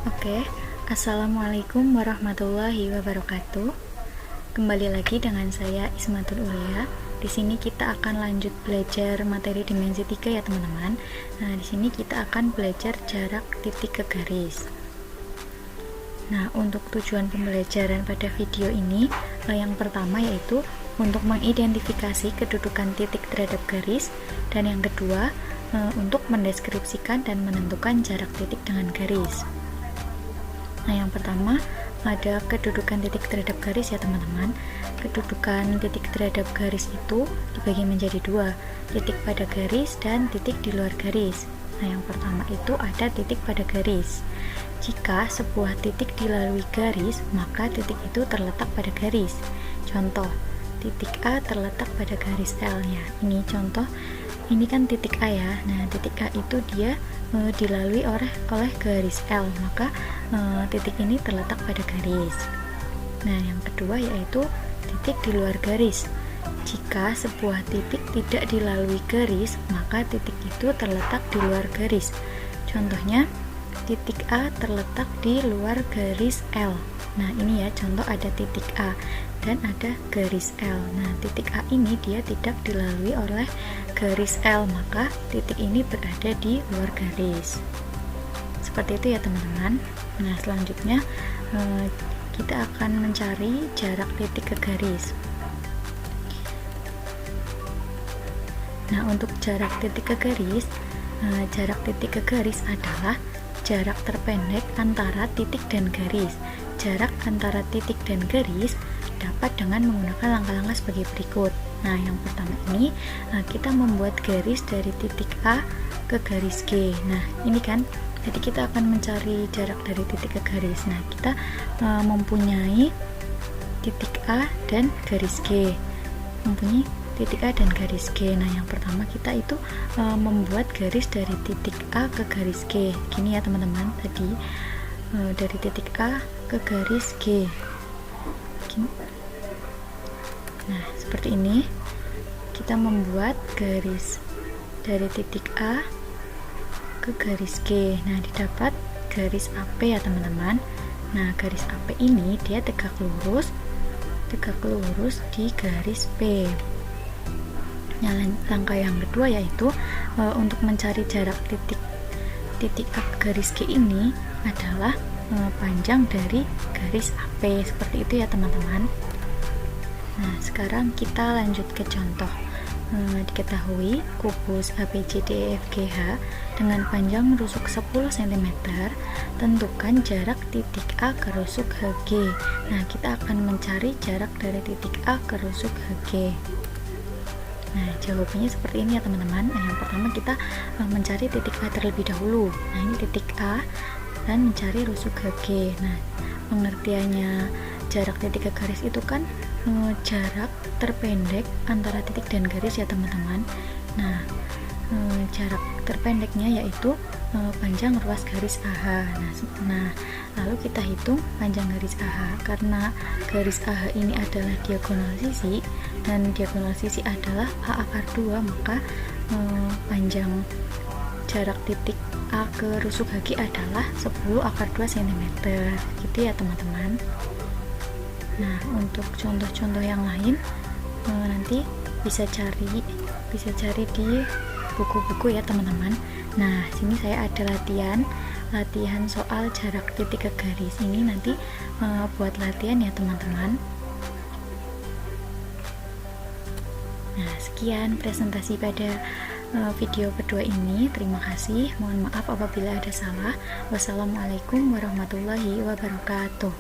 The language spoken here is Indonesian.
Oke, Assalamualaikum warahmatullahi wabarakatuh. Kembali lagi dengan saya Ismatul Ulia. Di sini kita akan lanjut belajar materi dimensi 3 ya teman-teman. Nah, di sini kita akan belajar jarak titik ke garis. Nah, untuk tujuan pembelajaran pada video ini, yang pertama yaitu untuk mengidentifikasi kedudukan titik terhadap garis, dan yang kedua untuk mendeskripsikan dan menentukan jarak titik dengan garis. Nah, yang pertama ada kedudukan titik terhadap garis ya teman-teman. Kedudukan titik terhadap garis itu dibagi menjadi dua, titik pada garis dan titik di luar garis. Nah, yang pertama itu ada titik pada garis. Jika sebuah titik dilalui garis, maka titik itu terletak pada garis. Contoh, titik A terletak pada garis L-nya. Ini contoh, ini kan titik A ya. Nah, titik A itu dia dilalui oleh garis L, maka titik ini terletak pada garis. Nah, yang kedua yaitu titik di luar garis. Jika sebuah titik tidak dilalui garis, maka titik itu terletak di luar garis. Contohnya, titik A terletak di luar garis L. Nah, ini ya contoh, ada titik A dan ada garis L. Nah, titik A ini dia tidak dilalui oleh garis L, maka titik ini berada di luar garis. Seperti itu ya teman-teman. Nah, selanjutnya kita akan mencari jarak titik ke garis. Nah, untuk jarak titik ke garis, jarak titik ke garis adalah jarak terpendek antara titik dan garis. Jarak antara titik dan garis dapat dengan menggunakan langkah-langkah sebagai berikut. Nah, yang pertama ini kita membuat garis dari titik A ke garis G. Nah, ini kan, jadi kita akan mencari jarak dari titik ke garis. Nah, kita mempunyai titik A dan garis G. Mempunyai titik A dan garis G. Nah, yang pertama kita itu membuat garis dari titik A ke garis G. Gini ya teman-teman, tadi dari titik A ke garis G. Gini. Nah, seperti ini kita membuat garis dari titik A ke garis G. Nah, didapat garis AP ya teman-teman. Nah, garis AP ini dia tegak lurus di garis P. Nah, langkah yang kedua yaitu untuk mencari jarak titik A ke garis G ini adalah panjang dari garis AP. Seperti itu ya teman-teman. Nah, sekarang kita lanjut ke contoh. Diketahui kubus ABCDEFGH dengan panjang rusuk 10 cm, tentukan jarak titik A ke rusuk HG. Nah, kita akan mencari jarak dari titik A ke rusuk HG. Nah, jawabannya seperti ini ya teman-teman. Nah, yang pertama kita mencari titik A terlebih dahulu. Nah, ini titik A dan mencari rusuk HG. Nah, pengertiannya jarak titik ke garis itu kan jarak terpendek antara titik dan garis ya teman-teman. Nah, jarak terpendeknya yaitu panjang ruas garis AH. Nah, lalu kita hitung panjang garis AH. Karena garis AH ini adalah diagonal sisi dan diagonal sisi adalah A akar 2, maka panjang jarak titik A ke rusuk HG adalah 10 akar 2 cm. Gitu ya teman-teman. Nah, untuk contoh-contoh yang lain nanti bisa cari di buku-buku ya teman-teman. Nah, sini saya ada latihan soal jarak titik ke garis. Ini nanti buat latihan ya teman-teman. Nah, sekian presentasi pada video kedua ini. Terima kasih. Mohon maaf apabila ada salah. Wassalamualaikum warahmatullahi wabarakatuh.